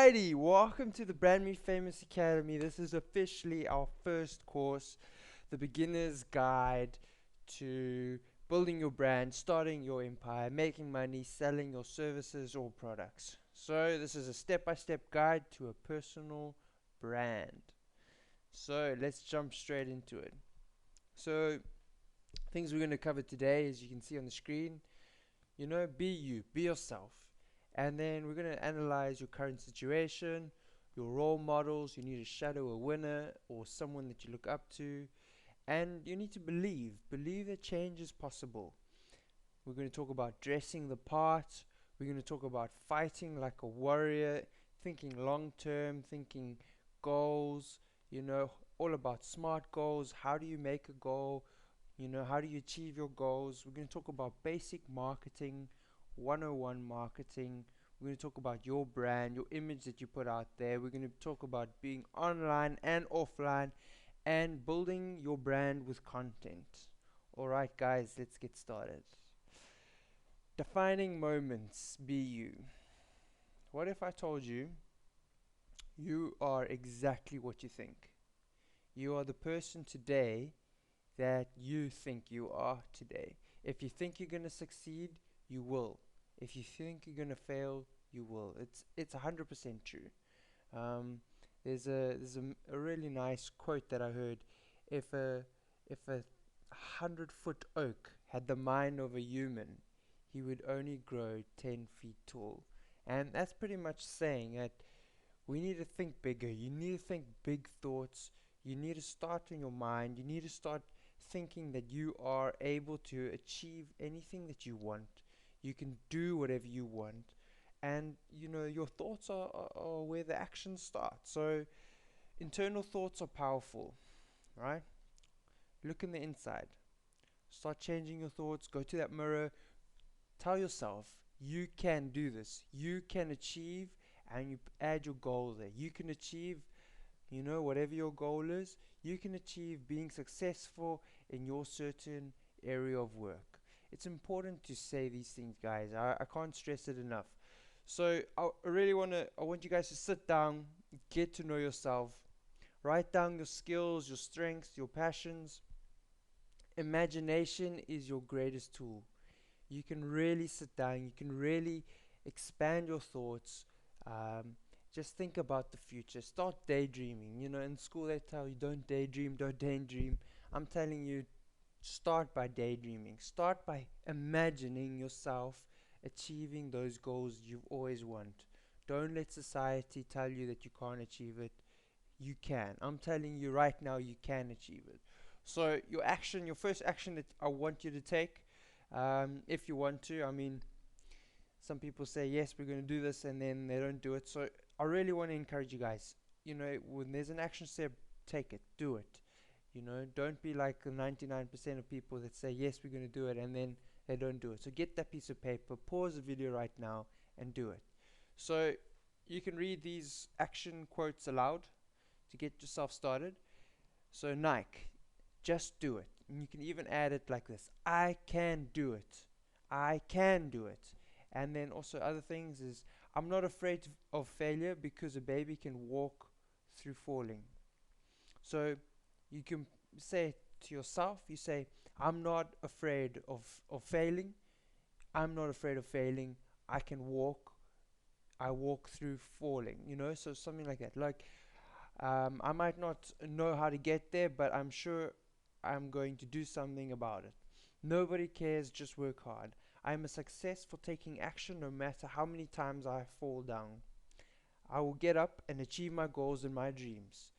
Alrighty, welcome to the BrandMeFamous Academy. This is officially our first course, the beginner's guide to building your brand, starting your empire, making money, selling your services or products. So this is a step-by-step guide to a personal brand. So let's jump straight into it. So things we're going to cover today, as you can see on the screen, be you, be yourself. And then we're going to analyze your current situation, your role models. You need to shadow a winner or someone that you look up to. And you need to believe that change is possible. We're going to talk about dressing the part. We're going to talk about fighting like a warrior, thinking long term, thinking goals, all about smart goals. How do you make a goal? How do you achieve your goals? We're going to talk about basic marketing, 101 marketing. We're going to talk about your brand, your image that you put out there. We're going to talk about being online and offline and building your brand with content. Alright guys, let's get started. Defining moments, be you. What if I told you you are exactly what you think? You are the person today that you think you are today. If you think you're going to succeed, you will. If you think you're going to fail, you will. It's 100% true. There's a really nice quote that I heard. If a 100-foot oak had the mind of a human, he would only grow 10 feet tall. And that's pretty much saying that we need to think bigger. You need to think big thoughts. You need to start in your mind. You need to start thinking that you are able to achieve anything that you want. You can do whatever you want. And your thoughts are where the action starts. So internal thoughts are powerful, right? Look in the inside. Start changing your thoughts. Go to that mirror. Tell yourself you can do this. You can achieve, and you add your goal there. You can achieve whatever your goal is. You can achieve being successful in your certain area of work. It's important to say these things, guys. I can't stress it enough. So I want you guys to sit down, get to know yourself, write down your skills, your strengths, your passions. Imagination is your greatest tool. You can really sit down, you can really expand your thoughts. Just think about the future. Start daydreaming. In school they tell you don't daydream, don't daydream. I'm telling you, start by daydreaming. Start by imagining yourself achieving those goals you've always wanted. Don't let society tell you that you can't achieve it. You can. I'm telling you right now, you can achieve it. So your first action that I want you to take, if you want to. I mean, some people say yes, we're going to do this, and then they don't do it. So I really want to encourage you guys. When there's an action step, take it, do it. Don't be like the 99% of people that say yes, we're going to do it, and then they don't do it. So get that piece of paper, pause the video right now, and do it. So you can read these action quotes aloud to get yourself started. So Nike, just do it. And you can even add it like this: I can do it. I can do it. And then also other things is, I'm not afraid of failure because a baby can walk through falling. So you can say to yourself, you say, I'm not afraid of failing. I'm not afraid of failing. I can walk. I walk through falling, so something like that. Like, I might not know how to get there, but I'm sure I'm going to do something about it. Nobody cares, just work hard. I'm a success for taking action no matter how many times I fall down. I will get up and achieve my goals and my dreams.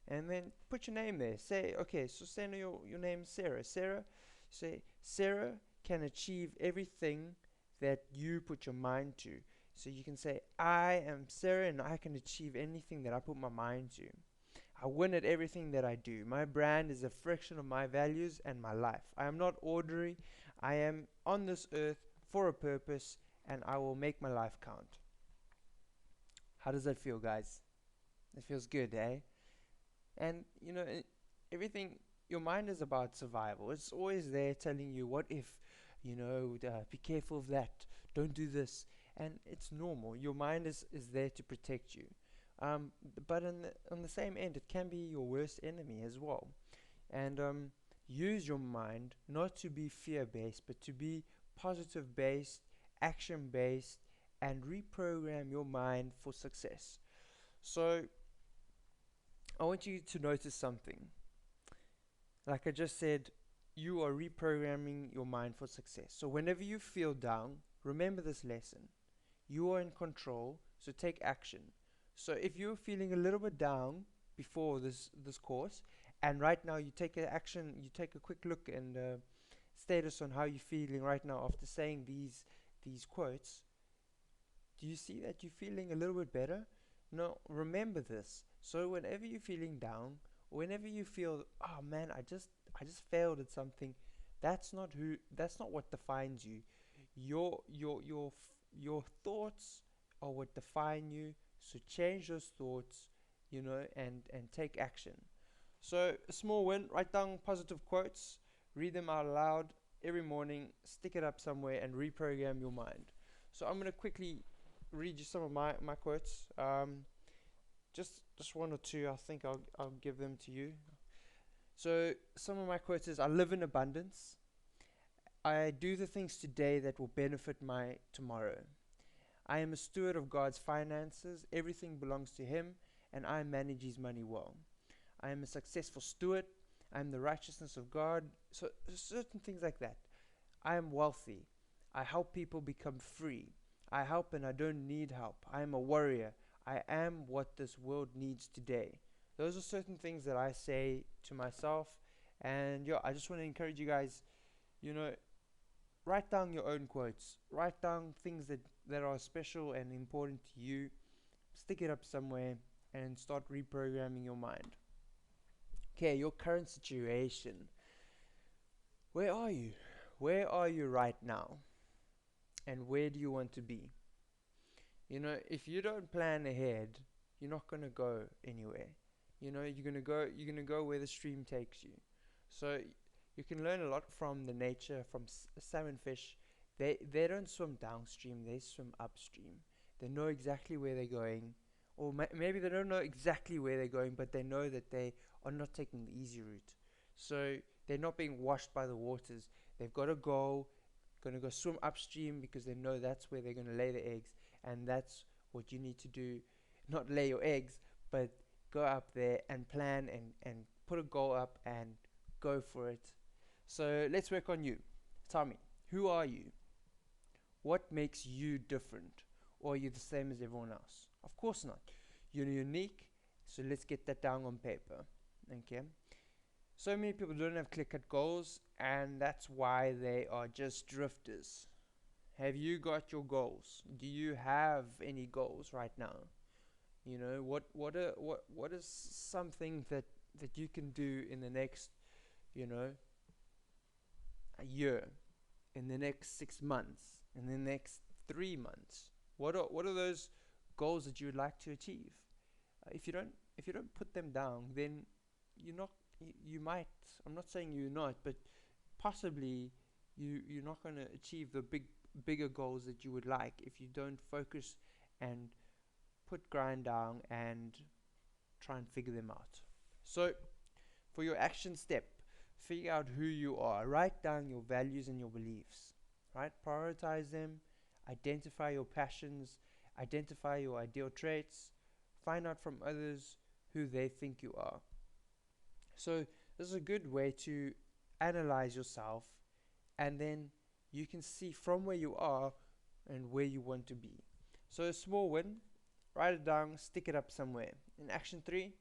And then put your name there. Say, okay, so say your name is Sarah. Sarah, say, Sarah can achieve everything that you put your mind to. So you can say, I am Sarah and I can achieve anything that I put my mind to. I win at everything that I do. My brand is a fraction of my values and my life. I am not ordinary. I am on this earth for a purpose, and I will make my life count. How does that feel, guys? It feels good, eh? And everything, your mind is about survival. It's always there telling you, what if, be careful of that, don't do this. And it's normal. Your mind is there to protect you. But on the same end, it can be your worst enemy as well. And use your mind not to be fear based, but to be positive based, action based, and reprogram your mind for success. So, I want you to notice something. Like I just said, you are reprogramming your mind for success. So, whenever you feel down, remember this lesson. You are in control, so take action. So, if you're feeling a little bit down before this course, and right now you take action, you take a quick look and status on how you're feeling right now after saying these quotes. Do you see that you're feeling a little bit better? No, remember this. So whenever you're feeling down, or whenever you feel, oh man, I just failed at something, that's not what defines you. Your thoughts are what define you. So change those thoughts, and take action. So a small win, write down positive quotes, read them out loud every morning, stick it up somewhere, and reprogram your mind. So I'm gonna quickly read you some of my quotes. Just one or two. I think I'll give them to you. So some of my quotes is: I live in abundance. I do the things today that will benefit my tomorrow. I am a steward of God's finances. Everything belongs to Him, and I manage His money well. I am a successful steward. I am the righteousness of God. So certain things like that. I am wealthy. I help people become free. I help and I don't need help. I am a warrior. I am what this world needs today. Those are certain things that I say to myself. And yeah, I just want to encourage you guys, you know, write down your own quotes. Write down things that are special and important to you. Stick it up somewhere and start reprogramming your mind. Okay, your current situation. Where are you? Where are you right now? And where do you want to be? If you don't plan ahead, you're not going to go anywhere. You're going to go where the stream takes you. So you can learn a lot from the nature, from salmon fish. They don't swim downstream, they swim upstream. They know exactly where they're going, or maybe they don't know exactly where they're going, but they know that they are not taking the easy route. So they're not being washed by the waters. They've got a goal, going to go swim upstream because they know that's where they're going to lay the eggs, and that's what you need to do. Not lay your eggs, but go up there and plan and put a goal up and go for it. So let's work on you. Tell me, who are you? What makes you different? Or are you the same as everyone else? Of course not. You're unique, so let's get that down on paper. Okay? So many people don't have clear-cut goals, and that's why they are just drifters. Have you got your goals? Do you have any goals right now? What is something that you can do in the next, a year, in the next 6 months, in the next 3 months? What are those goals that you would like to achieve? If you don't put them down, then you're not. You might. I'm not saying you're not, but possibly you're not going to achieve the bigger goals that you would like if you don't focus and put grind down and try and figure them out. So for your action step, figure out who you are. Write down your values and your beliefs. Right? Prioritize them. Identify your passions. Identify your ideal traits. Find out from others who they think you are. So this is a good way to analyze yourself, and then you can see from where you are and where you want to be. So a small win, write it down, stick it up somewhere. In action 3,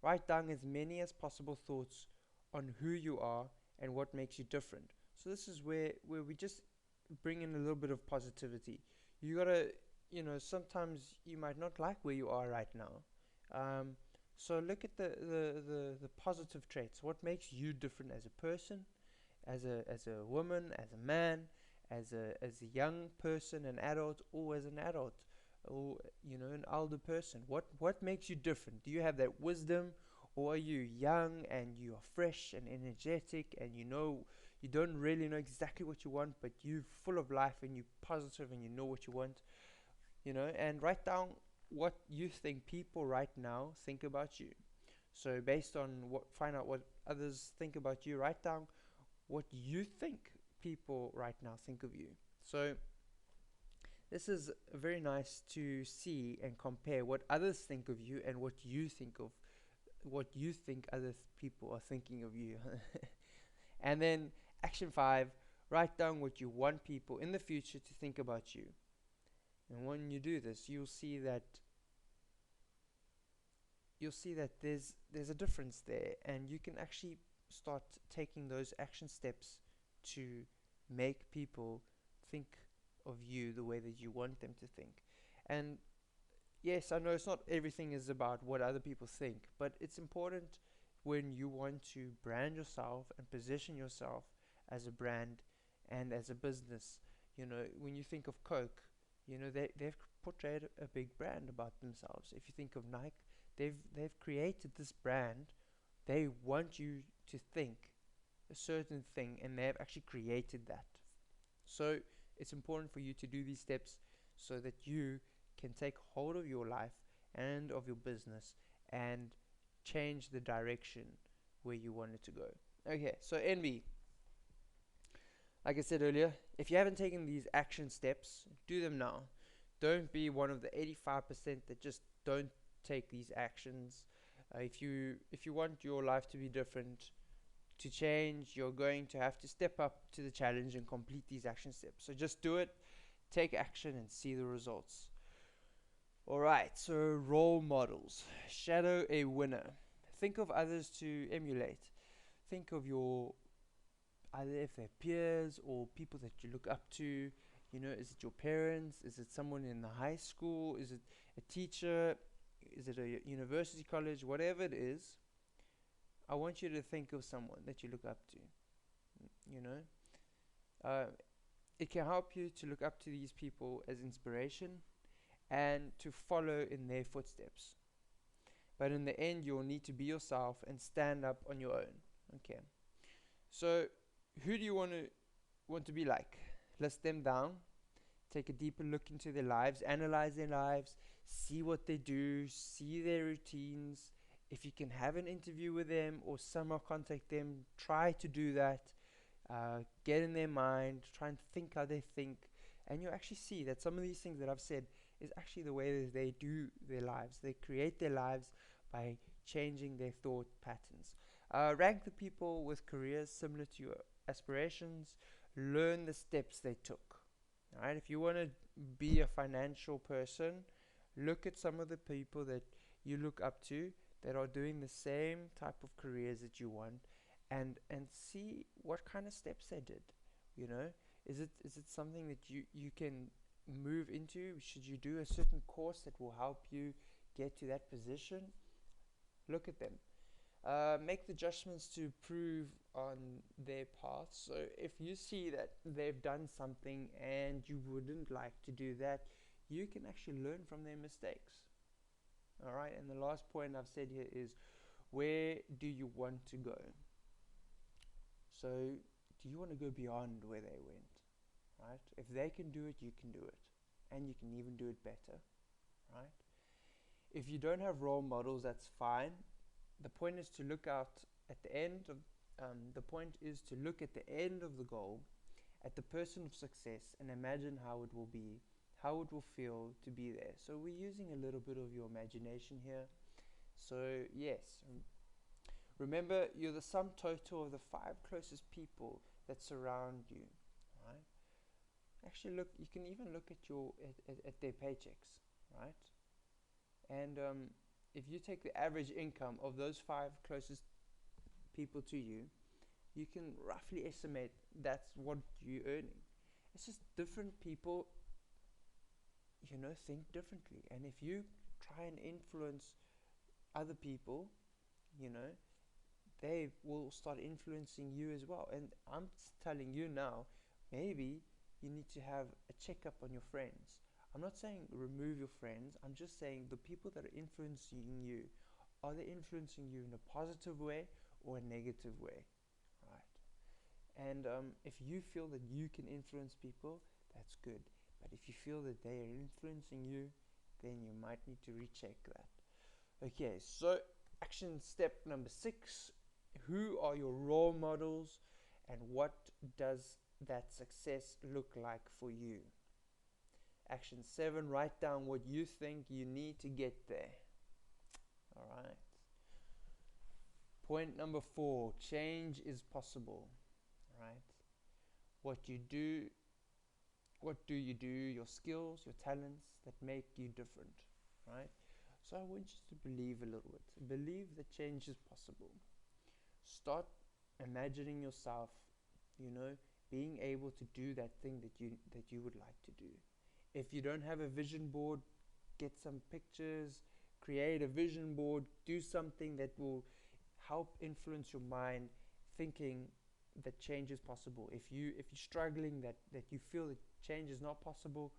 write down as many as possible thoughts on who you are and what makes you different. So this is where we just bring in a little bit of positivity. You gotta, sometimes you might not like where you are right now. So look at the positive traits. What makes you different as a person, as a woman, as a man, as a young person, an adult, or as an adult, or an older person? What makes you different? Do you have that wisdom, or are you young and you are fresh and energetic, and you don't really know exactly what you want, but you're full of life and you're positive and you know what you want? And write down what you think people right now think about you. So based on find out what others think about you. Write down what you think people right now think of you. So this is very nice to see and compare what others think of you and what you think other people are thinking of you. And then action 5, write down what you want people in the future to think about you. And when you do this, you'll see that there's a difference there, and you can actually start taking those action steps to make people think of you the way that you want them to think. And yes, I know it's not everything is about what other people think, but it's important when you want to brand yourself and position yourself as a brand and as a business. When you think of Coke, they've portrayed a big brand about themselves. If you think of Nike, they've created this brand. They want you to think a certain thing, and they've actually created that. So it's important for you to do these steps so that you can take hold of your life and of your business and change the direction where you want it to go. Okay, so envy. Like I said earlier, if you haven't taken these action steps, do them now. Don't be one of the 85% that just don't take these actions. If you want your life to be different, to change, you're going to have to step up to the challenge and complete these action steps. So just do it, take action, and see the results. Alright, so role models. Shadow a winner. Think of others to emulate. Think of either if they're peers or people that you look up to. Is it your parents? Is it someone in the high school? Is it a teacher? Is it a university, college? Whatever it is, I want you to think of someone that you look up to. It can help you to look up to these people as inspiration and to follow in their footsteps. But in the end, you'll need to be yourself and stand up on your own. Okay. So, who do you want to be like? List them down. Take a deeper look into their lives. Analyze their lives. See what they do. See their routines. If you can have an interview with them or somehow contact them, try to do that. Get in their mind. Try and think how they think. And you'll actually see that some of these things that I've said is actually the way that they do their lives. They create their lives by changing their thought patterns. Rank the people with careers similar to your aspirations. Learn the steps they took. Alright, if you want to be a financial person, look at some of the people that you look up to that are doing the same type of careers that you want, and see what kind of steps they did. Is it something that you can move into? Should you do a certain course that will help you get to that position? Look at them. Make the adjustments to improve on their path. So if you see that they've done something and you wouldn't like to do that, you can actually learn from their mistakes. Alright, and the last point I've said here is, where do you want to go? So do you want to go beyond where they went? Right? If they can do it, you can do it. And you can even do it better. Right? If you don't have role models, that's fine. The point is to look out at the end of the point is to look at the end of the goal, at the person of success, and imagine how it will be, how it will feel to be there. So we're using a little bit of your imagination here. So yes, remember, you're the sum total of the 5 closest people that surround you. Right? Actually, look. You can even look at at their paychecks, right? And if you take the average income of those 5 closest people to you, you can roughly estimate that's what you're earning. It's just different people, think differently. And if you try and influence other people, they will start influencing you as well. And I'm telling you now, maybe you need to have a checkup on your friends. I'm not saying remove your friends. I'm just saying the people that are influencing you, are they influencing you in a positive way or a negative way? Right? And if you feel that you can influence people, that's good. But if you feel that they are influencing you, then you might need to recheck that. Okay, so action step number 6: who are your role models, and what does that success look like for you? Action 7: write down what you think you need to get there. All right. Point number 4: change is possible. Right? What you do, what do you do? Your skills, your talents that make you different. Right? So I want you to believe a little bit. Believe that change is possible. Start imagining yourself, being able to do that thing that you would like to do. If you don't have a vision board, get some pictures, create a vision board, do something that will help influence your mind, thinking that change is possible. If you're struggling, that you feel that change is not possible,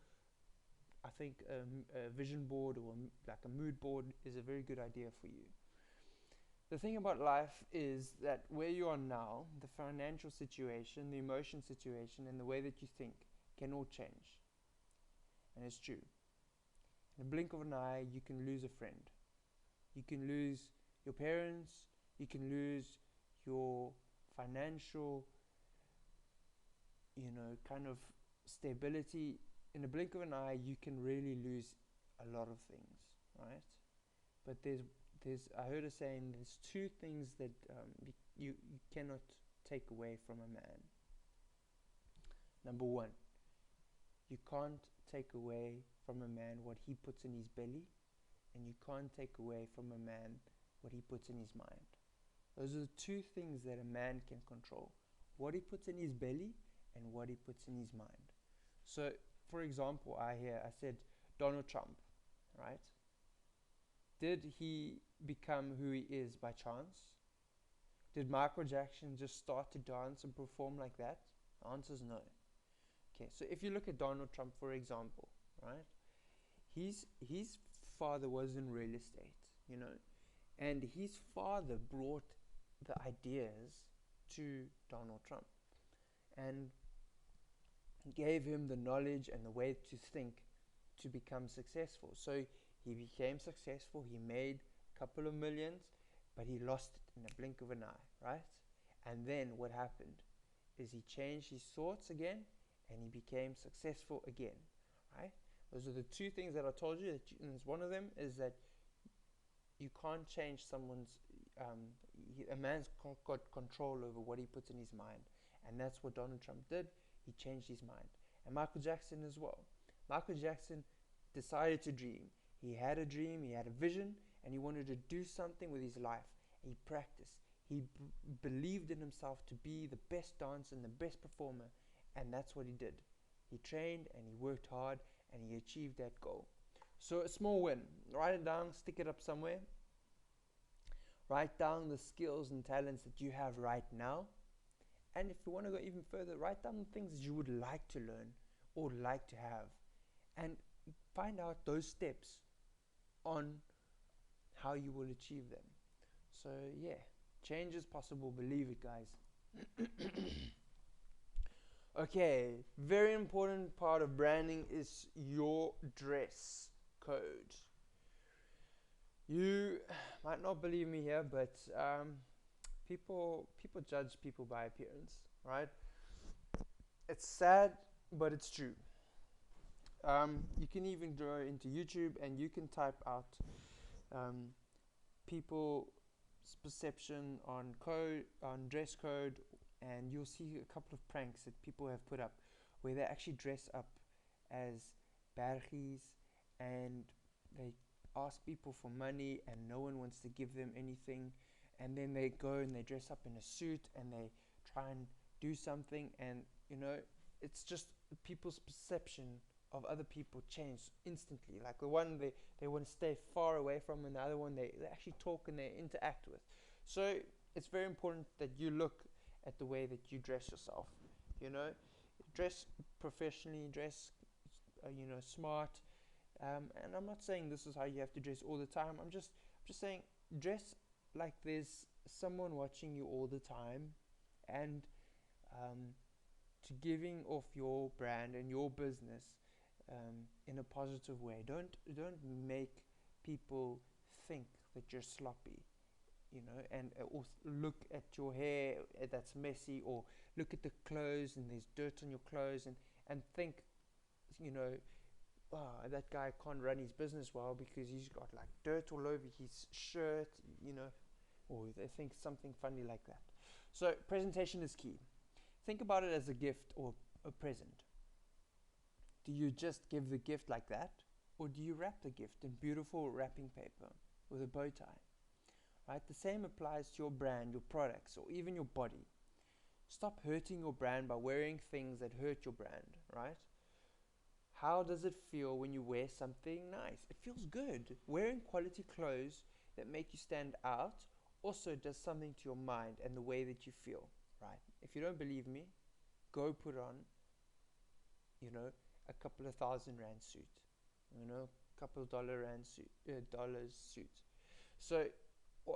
I think a vision board or like a mood board is a very good idea for you. The thing about life is that where you are now, the financial situation, the emotion situation, and the way that you think can all change. And it's true. In the blink of an eye, you can lose a friend. You can lose your parents. You can lose your financial, kind of stability. In the blink of an eye, you can really lose a lot of things, right? But I heard a saying, there's 2 things that you cannot take away from a man. Number 1, you can't take away from a man what he puts in his belly, and you can't take away from a man what he puts in his mind. Those are the 2 things that a man can control: what he puts in his belly and what he puts in his mind. So, for example, I said Donald Trump, right? Did he become who he is by chance? Did Michael Jackson just start to dance and perform like that? The answer is no. Okay, so if you look at Donald Trump, for example, right? His father was in real estate, and his father brought the ideas to Donald Trump and gave him the knowledge and the way to think to become successful. So he became successful. He made a couple of millions, but he lost it in a blink of an eye, right? And then what happened is he changed his thoughts again, and he became successful again, right? Those are the 2 things that I told you. And one of them is that you can't change someone's. A man's got control over what he puts in his mind, and that's what Donald Trump did. He changed his mind, and Michael Jackson as well. Michael Jackson decided to dream. He had a dream. He had a vision, and he wanted to do something with his life. He practiced. He believed in himself to be the best dancer and the best performer, and that's what he did. He trained and he worked hard, and he achieved that goal. So a small win. Write it down, stick it up somewhere. Write down the skills and talents that you have right now. And if you want to go even further, write down the things that you would like to learn or like to have. And find out those steps on how you will achieve them. So yeah, change is possible. Believe it, guys. Okay, very important part of branding is your dress code. You might not believe me here, but people judge people by appearance, right? It's sad, but it's true. You can even go into YouTube and you can type out people's perception on dress code, and you'll see a couple of pranks that people have put up where they actually dress up as bergies and they ask people for money and no one wants to give them anything, and then they go and they dress up in a suit and they try and do something, and it's just people's perception of other people change instantly. Like the one they want to stay far away from, and the other one they actually talk and they interact with. So it's very important that you look at the way that you dress yourself. Dress professionally, dress smart. And I'm not saying this is how you have to dress all the time. I'm just saying dress like there's someone watching you all the time, and to giving off your brand and your business in a positive way. Don't make people think that you're sloppy, and or look at your hair that's messy, or look at the clothes and there's dirt on your clothes, and think, you know, oh, that guy can't run his business well because he's got like dirt all over his shirt, or they think something funny like that. So presentation is key. Think about it as a gift or a present. Do you just give the gift like that, or do you wrap the gift in beautiful wrapping paper with a bow tie? Right? The same applies to your brand, your products, or even your body. Stop hurting your brand by wearing things that hurt your brand, right? How does it feel when you wear something nice? It feels good. Wearing quality clothes that make you stand out also does something to your mind and the way that you feel, right? If you don't believe me, go put on, a couple of $1,000 suit, couple of dollars suit. So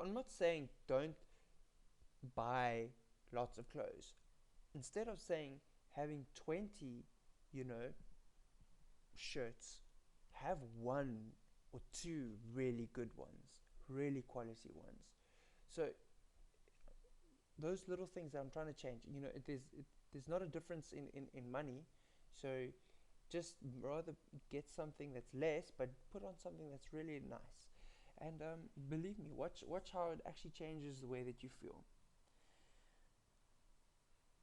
I'm not saying don't buy lots of clothes. Instead of saying having 20, shirts, have one or two really good ones, really quality ones. So those little things that I'm trying to change, there's not a difference in money. So just rather get something that's less, but put on something that's really nice. And believe me, watch how it actually changes the way that you feel.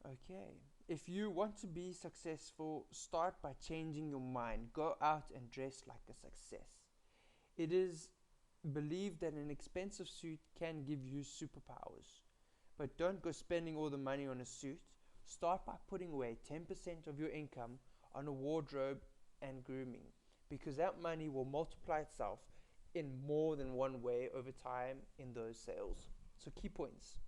Okay. If you want to be successful, start by changing your mind. Go out and dress like a success. It is believed that an expensive suit can give you superpowers. But don't go spending all the money on a suit. Start by putting away 10% of your income on a wardrobe and grooming, because that money will multiply itself in more than one way over time in those sales. So key points.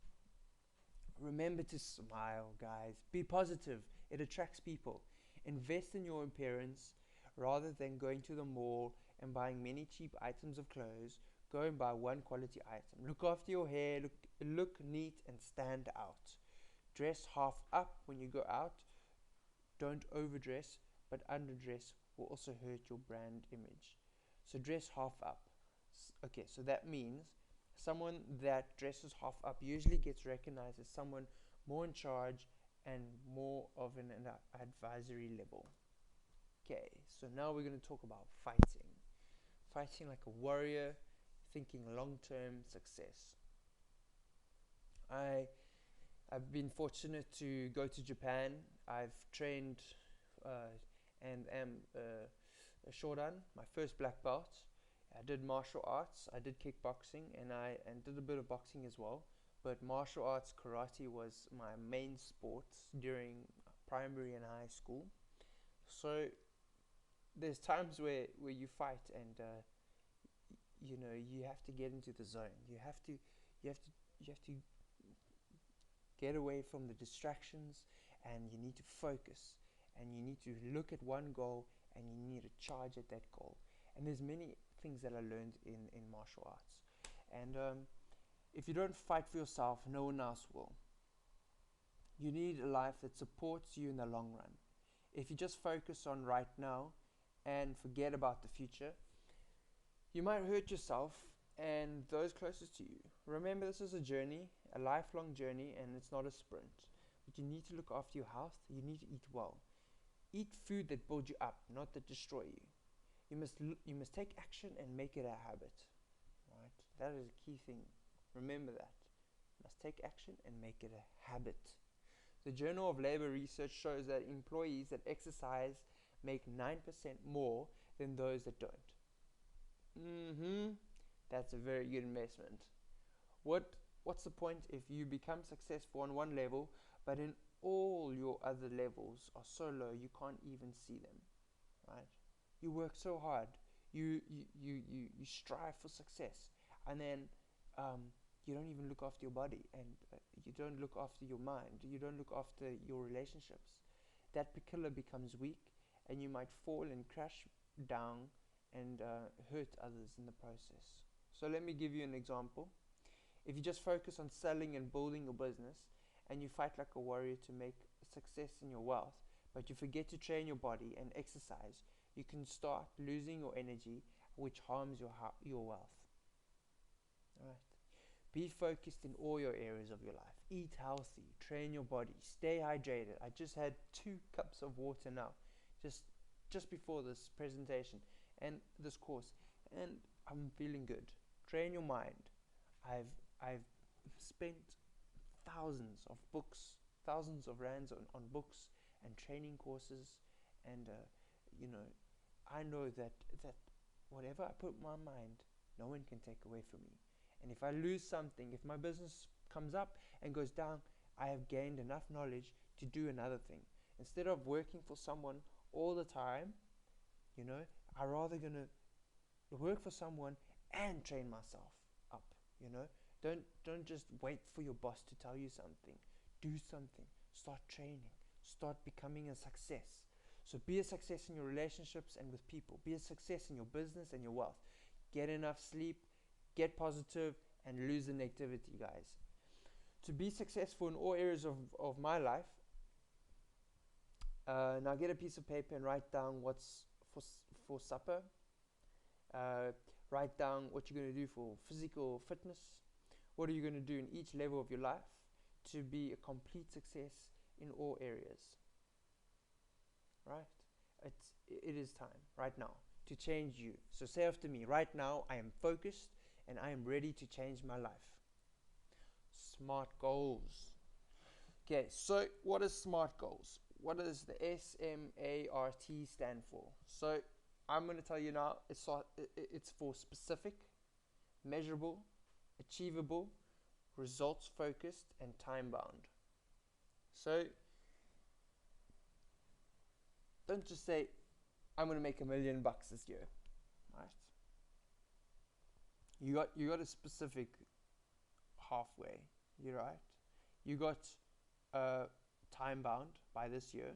Remember to smile, guys. Be positive. It attracts people. Invest in your appearance rather than going to the mall and buying many cheap items of clothes. Go and buy one quality item. Look after your hair. Look neat and stand out. Dress half up when you go out. Don't overdress, but underdress will also hurt your brand image. So dress half up. Okay, so that means someone that dresses half up usually gets recognized as someone more in charge and more of an advisory level. Okay, so now we're going to talk about fighting. Fighting like a warrior, thinking long-term success. I've been fortunate to go to Japan. I've trained and am a shodan, my first black belt. I did martial arts, I did kickboxing, and did a bit of boxing as well. But martial arts, karate was my main sports during primary and high school. So there's times where you fight, and you have to get into the zone. You have to get away from the distractions, and you need to focus, and you need to look at one goal, and you need to charge at that goal. And there's many things that I learned in martial arts. And if you don't fight for yourself, no one else will. You need a life that supports you in the long run. If you just focus on right now and forget about the future, you might hurt yourself and those closest to you. Remember, this is a journey, a lifelong journey, and it's not a sprint. But you need to look after your health. You need to eat well. Eat food that builds you up, not that destroy you. You must take action and make it a habit. Right? That is a key thing. Remember that. You must take action and make it a habit. The Journal of Labor research shows that employees that exercise make 9% more than those that don't. That's a very good investment. What's the point if you become successful on one level, but in all your other levels are so low you can't even see them, right? You work so hard, you strive for success, and then you don't even look after your body, and you don't look after your mind, you don't look after your relationships. That pillar becomes weak, and you might fall and crash down and hurt others in the process. So let me give you an example. If you just focus on selling and building your business, and you fight like a warrior to make success in your wealth, but you forget to train your body and exercise, you can start losing your energy, which harms your wealth. All right. Be focused in all your areas of your life. Eat healthy, train your body, stay hydrated. I just had 2 cups of water now, just before this presentation and this course, and I'm feeling good. Train your mind. I've spent thousands of books, thousands of rands on books and training courses, and you know, I know that whatever I put in my mind, no one can take away from me. And if I lose something, if my business comes up and goes down, I have gained enough knowledge to do another thing. Instead of working for someone all the time, I rather gonna work for someone and train myself up. Don't just wait for your boss to tell you something. Do something. Start training. Start becoming a success. So be a success in your relationships and with people. Be a success in your business and your wealth. Get enough sleep, get positive, and lose the negativity, guys. To be successful in all areas of my life, now get a piece of paper and write down what's for supper. Write down what you're going to do for physical fitness. What are you going to do in each level of your life to be a complete success in all areas? Right? It is time right now to change you. So say after me, right now I am focused and I am ready to change my life. SMART goals. Okay, so what is SMART goals? What does the SMART stand for? So I'm going to tell you now, it's for specific, measurable, achievable, results focused, and time bound. So don't just say, I'm going to make $1 million this year, right? You got a specific halfway, you're right. You got time bound by this year,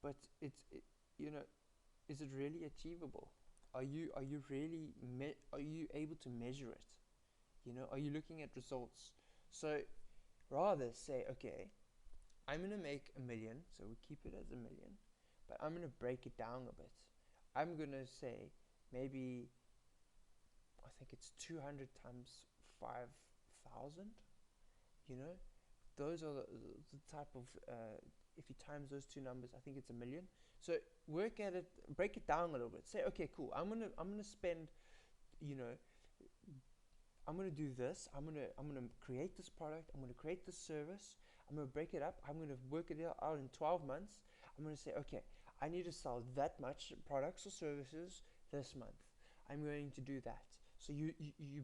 but is it really achievable? Are you able to measure it? Are you looking at results? So rather say, okay, I'm gonna make $1 million, so we keep it as $1 million, but I'm gonna break it down a bit. I'm gonna say maybe I think it's 200 times 5,000. Those are the type of if you times those two numbers, I think it's $1 million. So work at it, break it down a little bit. Say, okay, cool. I'm gonna spend, I'm gonna do this. I'm gonna create this product. I'm gonna create this service. I'm gonna break it up. I'm gonna work it out in 12 months. I'm gonna say, okay, I need to sell that much products or services this month. I'm going to do that. So you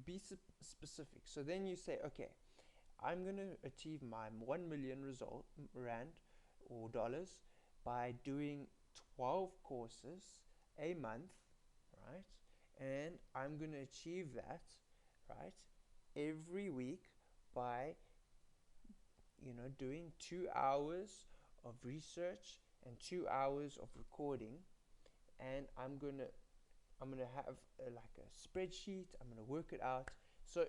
be specific. So then you say, okay, I'm going to achieve my 1 million rand or dollars by doing 12 courses a month, right? And I'm going to achieve that, right, every week by, doing 2 hours of research and 2 hours of recording. And I'm gonna have like a spreadsheet. I'm gonna work it out. So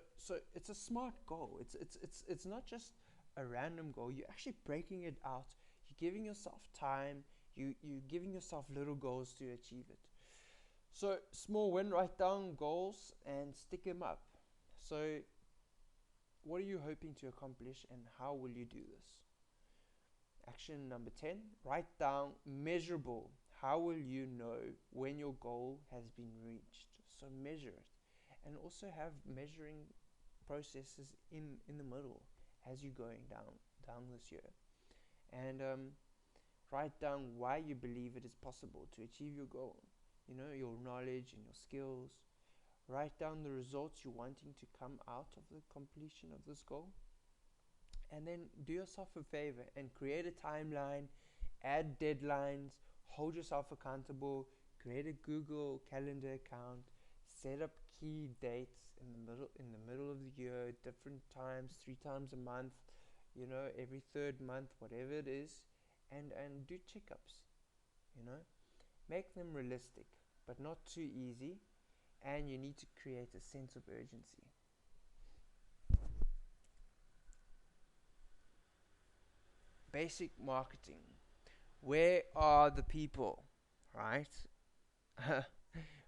it's a SMART goal. It's not just a random goal. You're actually breaking it out. You're giving yourself time. You're giving yourself little goals to achieve it. So small win. Write down goals and stick them up. So what are you hoping to accomplish, and how will you do this? Action number 10. Write down measurable. How will you know when your goal has been reached? So measure it, and also have measuring processes in the middle as you're going down this year. And write down why you believe it is possible to achieve your goal. Your knowledge and your skills. Write down the results you're wanting to come out of the completion of this goal. And then do yourself a favor and create a timeline, add deadlines, hold yourself accountable, create a Google Calendar account, set up key dates in the middle of the year, different times, 3 times a month, every 3rd month, whatever it is, and do checkups. Make them realistic, but not too easy, and you need to create a sense of urgency. Basic marketing. Where are the people, right?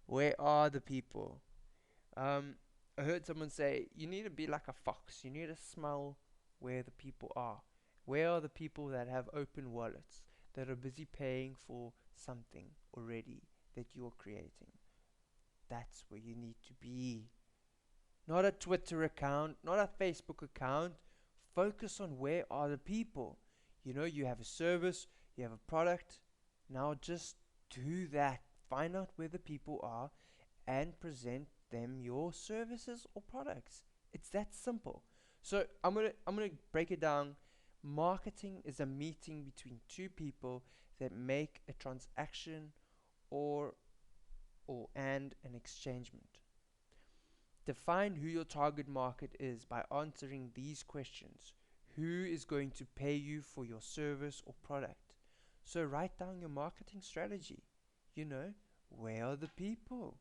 Where are the people? Um, I heard someone say you need to be like a fox. You need to smell where the people are. Where are the people that have open wallets, that are busy paying for something already that you're creating? That's where you need to be. Not a Twitter account, not a Facebook account. Focus on where are the people. You have a service, you have a product. Now just do that. Find out where the people are and present them your services or products. It's that simple. So I'm gonna break it down. Marketing is a meeting between two people that make a transaction or and an exchangement. Define who your target market is by answering these questions. Who is going to pay you for your service or product? So write down your marketing strategy. You know, where are the people?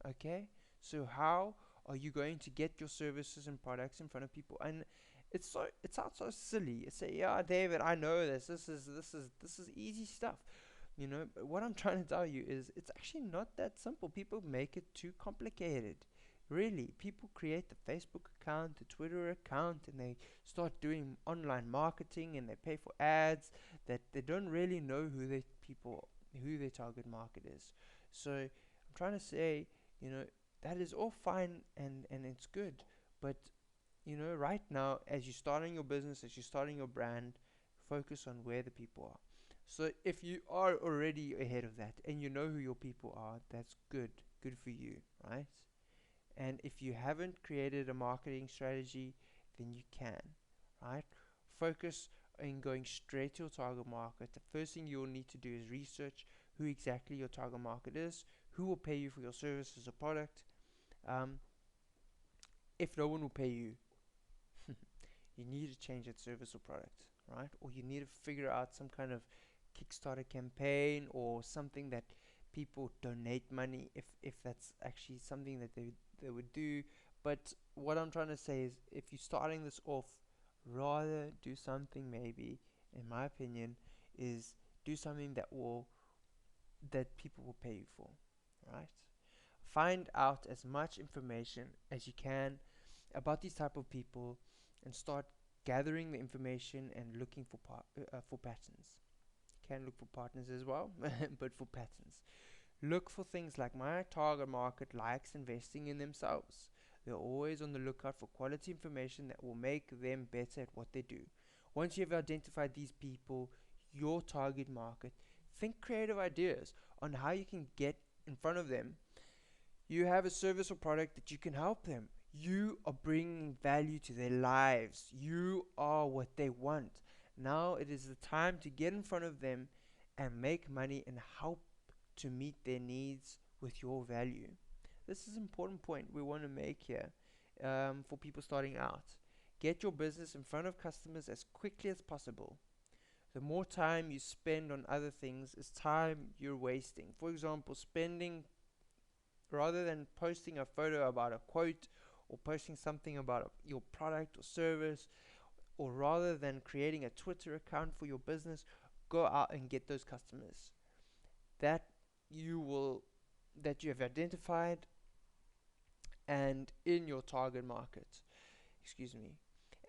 Okay? So how are you going to get your services and products in front of people? And it sounds so silly. It's say, yeah, David, I know this. This is easy stuff. But what I'm trying to tell you is it's actually not that simple. People make it too complicated. Really, people create the Facebook account, the Twitter account, and they start doing online marketing and they pay for ads that they don't really know who their target market is. So I'm trying to say, you know, that is all fine and it's good, but right now, as you're starting your business, as you're starting your brand, focus on where the people are. So if you are already ahead of that and you know who your people are, that's good. Good for you, right? And if you haven't created a marketing strategy, then you can, right? Focus on going straight to your target market. The first thing you'll need to do is research who exactly your target market is, who will pay you for your services or product. Um, if no one will pay you, you need to change that service or product, right? Or you need to figure out some kind of Kickstarter campaign or something that people donate money if that's actually something that they would do. But what I'm trying to say is if you're starting this off, rather do something maybe, in my opinion, is do something that people will pay you for, right? Find out as much information as you can about these type of people and start gathering the information and looking for patterns. You can look for partners as well, but for patterns. Look for things like my target market likes investing in themselves. They're always on the lookout for quality information that will make them better at what they do. Once you've identified these people, your target market, think creative ideas on how you can get in front of them. You have a service or product that you can help them. You are bringing value to their lives. You are what they want. Now it is the time to get in front of them and make money and help to meet their needs with your value. This is an important point we want to make here for people starting out. Get your business in front of customers as quickly as possible. The more time you spend on other things is time you're wasting. For example, spending rather than posting a photo about a quote or posting something about your product or service, or rather than creating a Twitter account for your business, go out and get those customers that you will that you have identified and in your target market. Excuse me.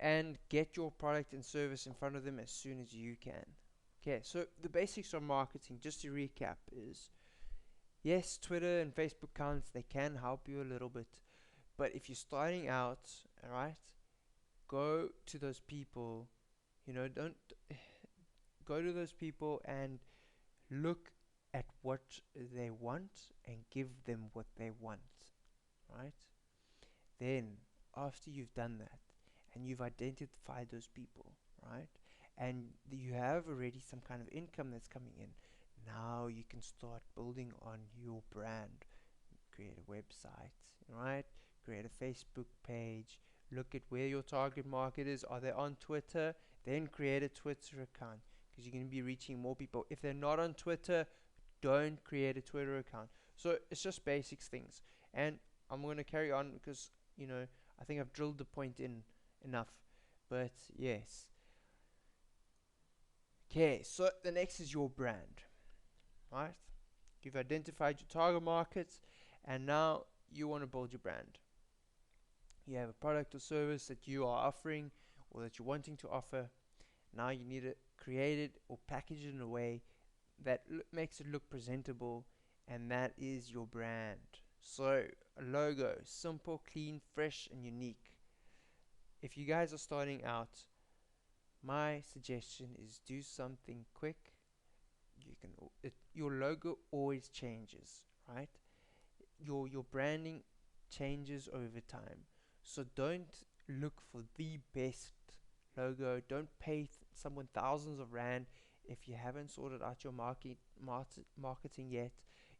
And get your product and service in front of them as soon as you can. Okay, so the basics of marketing, just to recap, is yes, Twitter and Facebook accounts, they can help you a little bit. But if you're starting out, alright, go to those people, don't go to those people and look at what they want and give them what they want, right? Then, after you've done that and you've identified those people, right, and you have already some kind of income that's coming in, now you can start building on your brand. Create a website, right? Create a Facebook page. Look at where your target market is. Are they on Twitter? Then create a Twitter account because you're going to be reaching more people. If they're not on Twitter, don't create a Twitter account. So it's just basics things. And I'm going to carry on because, I think I've drilled the point in enough. But yes. Okay, so the next is your brand, right? You've identified your target markets, and now you want to build your brand. You have a product or service that you are offering or that you're wanting to offer. Now you need to create it or package it in a way that makes it look presentable, and that is your brand. So, a logo, simple, clean, fresh, and unique. If you guys are starting out, my suggestion is do something quick. Your logo always changes, right? Your branding changes over time. So don't look for the best logo. Don't pay someone thousands of rand if you haven't sorted out your marketing yet,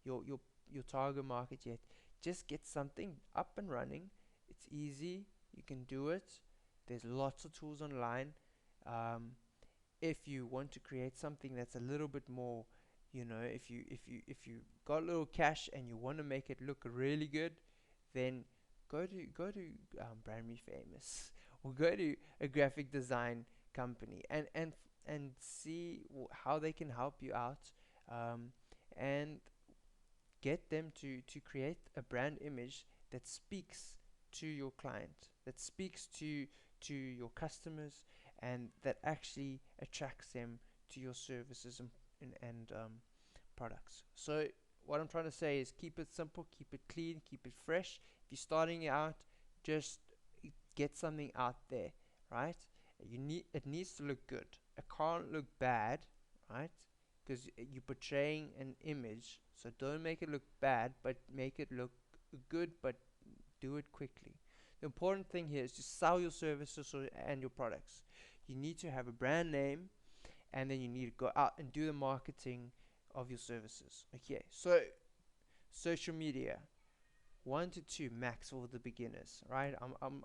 your target market yet. Just get something up and running. It's easy. You can do it. There's lots of tools online. Um, if you want to create something that's a little bit more, if you got a little cash and you want to make it look really good, then go to BrandMeFamous or go to a graphic design company and see how they can help you out, um, and get them to create a brand image that speaks to your client, that speaks to your customers, and that actually attracts them to your services and products. So what I'm trying to say is keep it simple, keep it clean, keep it fresh. If you're starting out, just get something out there, right? It needs to look good. It can't look bad, right? Because you're portraying an image, so don't make it look bad, but make it look good, but do it quickly. The important thing here is to sell your services and your products. You need to have a brand name, and then you need to go out and do the marketing of your services. Okay, so social media, 1 to 2 max for the beginners, right?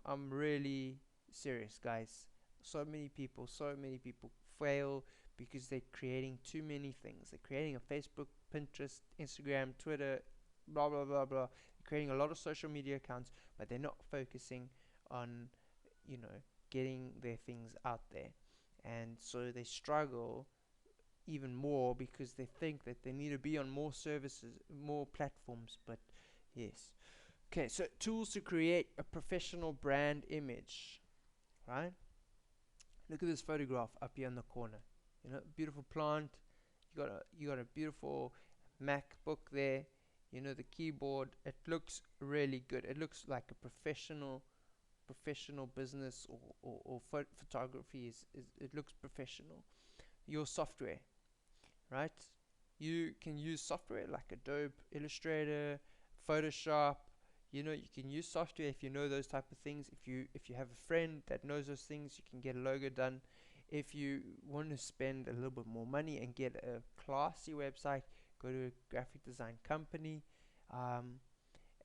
I'm really serious, guys. So many people fail because they're creating too many things. They're creating a Facebook, Pinterest, Instagram, Twitter, blah blah blah blah. They're creating a lot of social media accounts, but they're not focusing on, getting their things out there, and so they struggle even more because they think that they need to be on more services, more platforms. But yes, okay. So tools to create a professional brand image, right? Look at this photograph up here in the corner. Beautiful plant. You got a beautiful MacBook there. The keyboard. It looks really good. It looks like a professional business, or photography is it looks professional. Your software, right? You can use software like Adobe Illustrator, Photoshop. You can use software if you know those type of things. If you have a friend that knows those things, you can get a logo done. If you want to spend a little bit more money and get a classy website, go to a graphic design company.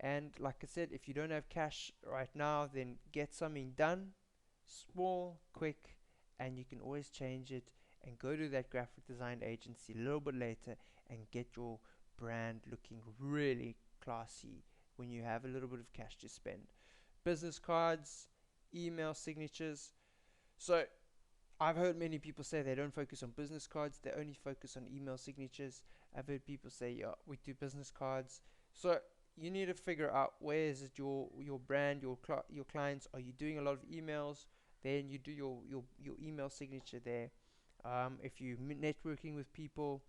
And like I said, if you don't have cash right now, then get something done, small, quick, and you can always change it and go to that graphic design agency a little bit later and get your brand looking really classy when you have a little bit of cash to spend. Business cards, email signatures. So I've heard many people say they don't focus on business cards, they only focus on email signatures. I've heard people say, yeah, we do business cards. So you need to figure out where is it your brand, your clients. Are you doing a lot of emails? Then you do your email signature there. If you're networking with people,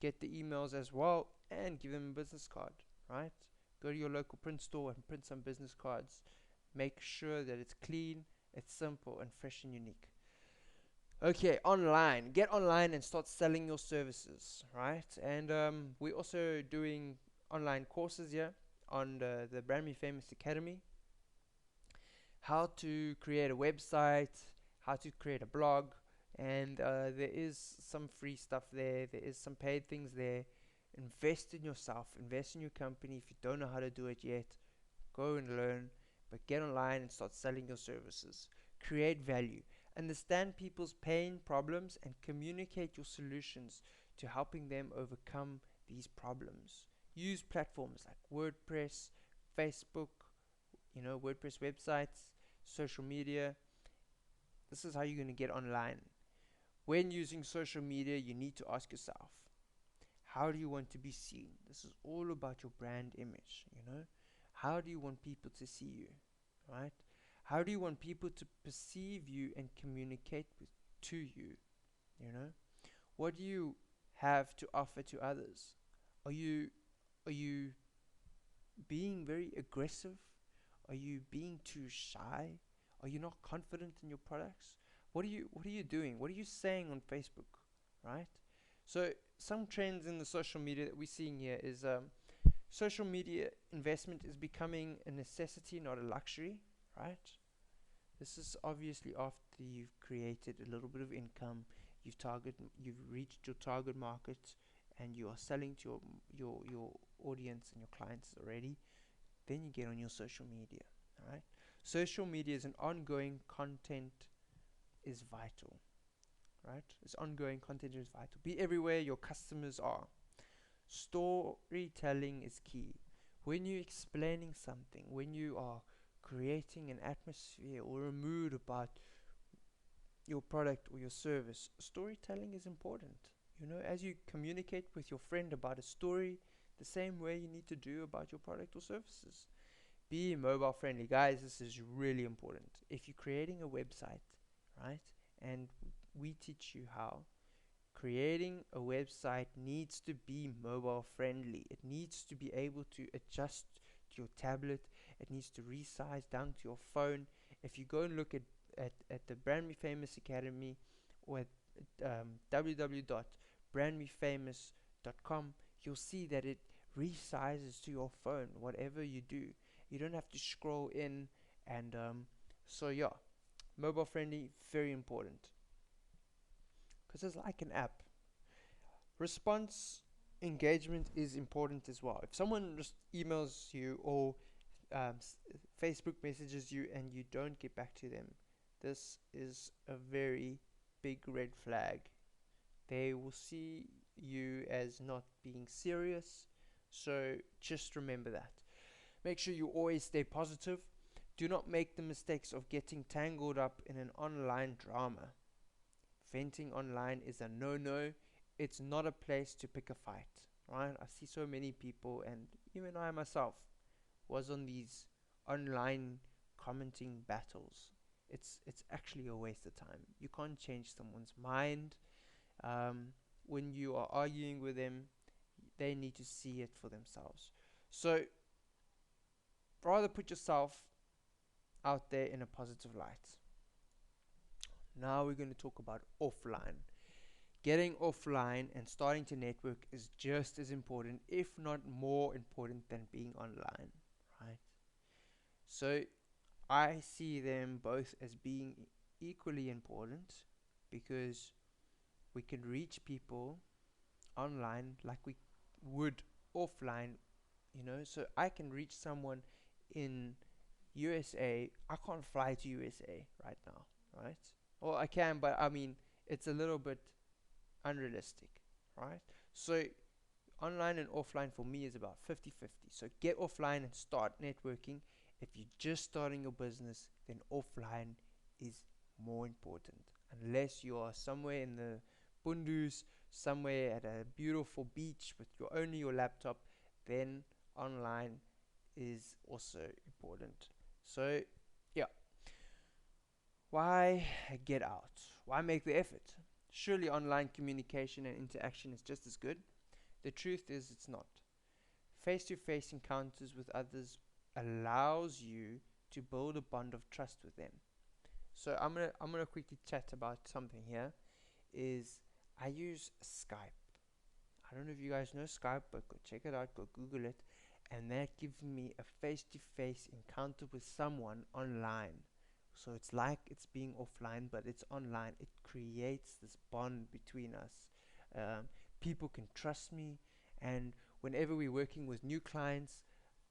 get the emails as well and give them a business card, right? Go to your local print store and print some business cards. Make sure that it's clean, it's simple, and fresh and unique. Okay, online. Get online and start selling your services, right? And we're also doing online courses here on the BrandMeFamous Academy. How to create a website, how to create a blog, and there is some free stuff there. There is some paid things there. Invest in yourself, invest in your company. If you don't know how to do it yet, go and learn, but get online and start selling your services. Create value. Understand people's pain, problems, and communicate your solutions to helping them overcome these problems. Use platforms like WordPress, Facebook, WordPress websites, social media. This is how you're going to get online. When using social media, you need to ask yourself, How do you want to be seen? This is all about your brand image, you know? How do you want people to see you, right? How do you want people to perceive you and communicate to you, you know? What do you have to offer to others? Are you being very aggressive? Are you being too shy? Are you not confident in your products? What are you doing? What are you saying on Facebook, right? So some trends in the social media that we're seeing here is social media investment is becoming a necessity, not a luxury, right? This is obviously after you've created a little bit of income, you've reached your target market, and you are selling to your audience and your clients already. Then you get on your social media. All right. Social media is an ongoing content is vital. Right. This ongoing content is vital. Be everywhere your customers are. Storytelling is key. When you're explaining something, when you are creating an atmosphere or a mood about your product or your service, storytelling is important. You know, as you communicate with your friend about a story, the same way you need to do about your product or services. Be mobile friendly. Guys, this is really important. If you're creating a website, right, and we teach you how, creating a website needs to be mobile friendly. It needs to be able to adjust to your tablet. It needs to resize down to your phone. If you go and look at the BrandMeFamous Academy, or at www.brandmefamous.com, you'll see that it resizes to your phone, whatever you do. You don't have to scroll in, and so yeah, mobile friendly, very important, because it's like an app. Response engagement is important as well. If someone just emails you or Facebook messages you and you don't get back to them, this is a very big red flag. They will see you as not being serious. So just remember that. Make sure you always stay positive. Do not make the mistakes of getting tangled up in an online drama. Venting online is a no-no. It's not a place to pick a fight, right? I see so many people, and even I myself was on these online commenting battles. It's actually a waste of time. You can't change someone's mind. When you are arguing with them, they need to see it for themselves. So rather put yourself out there in a positive light. Now we're going to talk about offline. Getting offline and starting to network is just as important, if not more important, than being online, right? So I see them both as being equally important, because we can reach people online like we would offline, you know. So I can reach someone in USA. I can't fly to USA right now, right? Well, I can, but I mean, it's a little bit unrealistic, right? So online and offline for me is about 50-50. So get offline and start networking. If you're just starting your business, then offline is more important. Unless you are somewhere in the Bundus, somewhere at a beautiful beach with only your laptop, then online is also important. So yeah, why get out? Why make the effort? Surely online communication and interaction is just as good. The truth is, it's not. Face-to-face encounters with others allows you to build a bond of trust with them. So I'm gonna quickly chat about something here. Is I use Skype. I don't know if you guys know Skype, but go check it out. Go Google it, and that gives me a face-to-face encounter with someone online. So it's like it's being offline, but it's online. It creates this bond between us. People can trust me, and whenever we're working with new clients,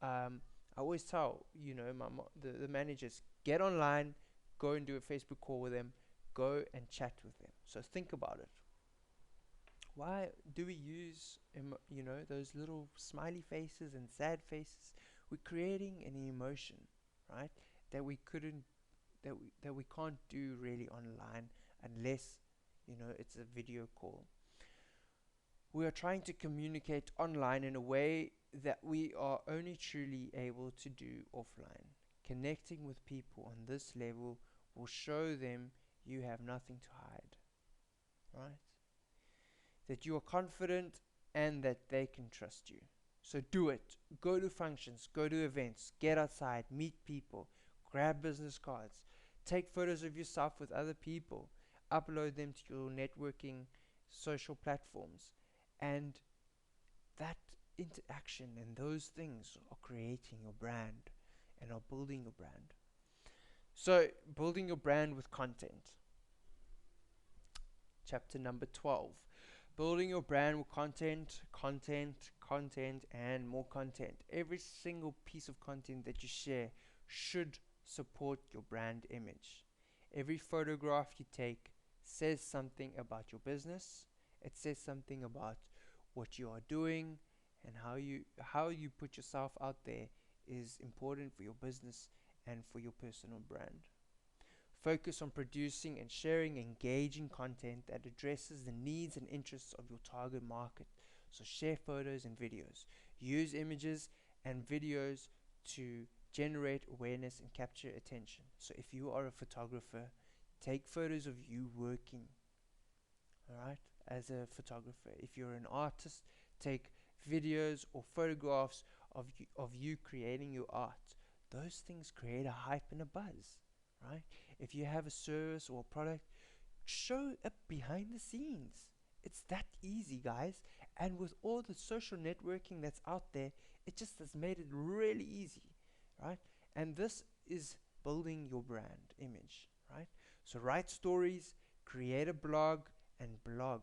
I always tell the managers, get online, go and do a Facebook call with them, go and chat with them. So think about it. Why do we use those little smiley faces and sad faces? We're creating an emotion, right? That we couldn't that we can't do really online, unless it's a video call. We are trying to communicate online in a way that we are only truly able to do offline. Connecting with people on this level will show them you have nothing to hide, right? That you are confident and that they can trust you. So do it. Go to functions, go to events, get outside, meet people, grab business cards, take photos of yourself with other people, upload them to your networking social platforms, and that interaction and those things are creating your brand and are building your brand. So, building your brand with content. Chapter number 12. Building your brand with content, and more content. Every single piece of content that you share should support your brand image. Every photograph you take says something about your business. It says something about what you are doing, and how you put yourself out there is important for your business and for your personal brand. Focus on producing and sharing engaging content that addresses the needs and interests of your target market. So share photos and videos. Use images and videos to generate awareness and capture attention. So if you are a photographer, take photos of you working, alright, as a photographer. If you're an artist, take videos or photographs of you creating your art. Those things create a hype and a buzz, right? If you have a service or a product, show up behind the scenes. It's that easy, guys. And with all the social networking that's out there, it just has made it really easy, right? And this is building your brand image, right? So write stories, create a blog, and blog,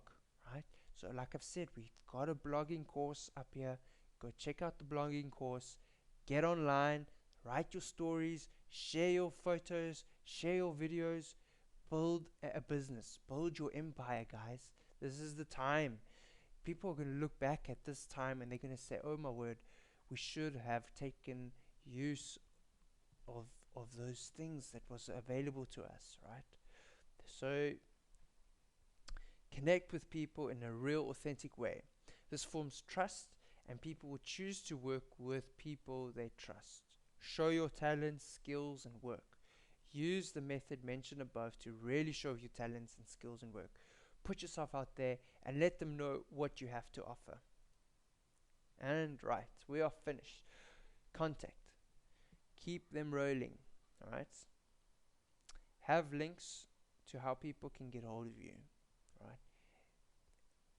right? So like I've said, we've got a blogging course up here. Go check out the blogging course. Get online, write your stories, share your photos, share your videos, build a business, build your empire, guys. This is the time. People are going to look back at this time and they're going to say, oh my word, we should have taken use of those things that was available to us, right? So connect with people in a real authentic way. This forms trust, and people will choose to work with people they trust. Show your talents, skills, and work. Use the method mentioned above to really show your talents and skills and work. Put yourself out there and let them know what you have to offer. And right, we are finished. Contact. Keep them rolling. Alright? Have links to how people can get hold of you. Right?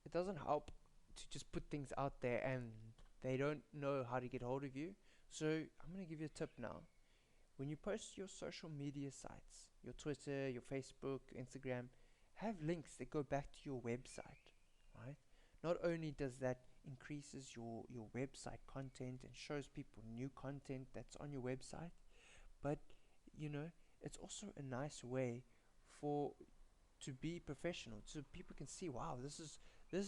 It doesn't help to just put things out there and they don't know how to get hold of you. So I'm going to give you a tip now. When you post your social media sites, your Twitter, your Facebook, Instagram, have links that go back to your website, right? Not only does that increases your website content and shows people new content that's on your website, but it's also a nice way for to be professional, so people can see, wow, this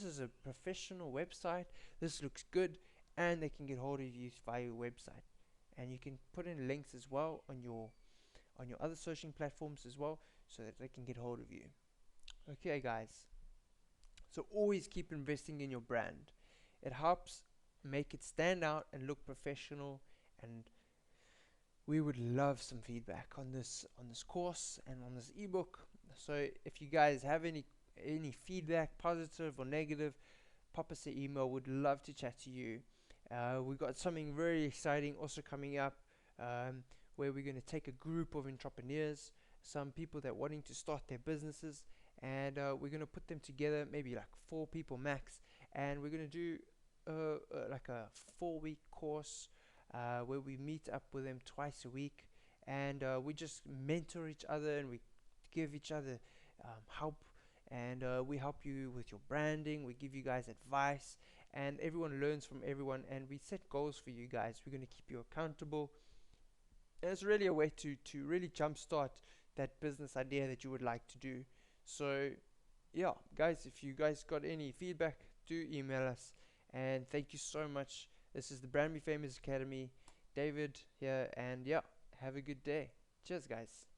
is a professional website, this looks good, and they can get hold of you via your website. And you can put in links as well on your other social platforms as well, so that they can get hold of you. Okay, guys, so always keep investing in your brand. It helps make it stand out and look professional, and we would love some feedback on this course and on this ebook. So if you guys have any feedback, positive or negative, pop us an email. We'd love to chat to you. We've got something very exciting also coming up, where we're going to take a group of entrepreneurs, some people that wanting to start their businesses, and we're going to put them together, maybe like 4 people max, and we're going to do like a 4-week course, where we meet up with them twice a week, and we just mentor each other, and we give each other help, and we help you with your branding. We give you guys advice, and everyone learns from everyone, and we set goals for you guys. We're going to keep you accountable, and it's really a way to really jumpstart that business idea that you would like to do. So yeah, guys, if you guys got any feedback, do email us, and thank you so much. This is the BrandMeFamous Academy. David here, and yeah, have a good day. Cheers, guys.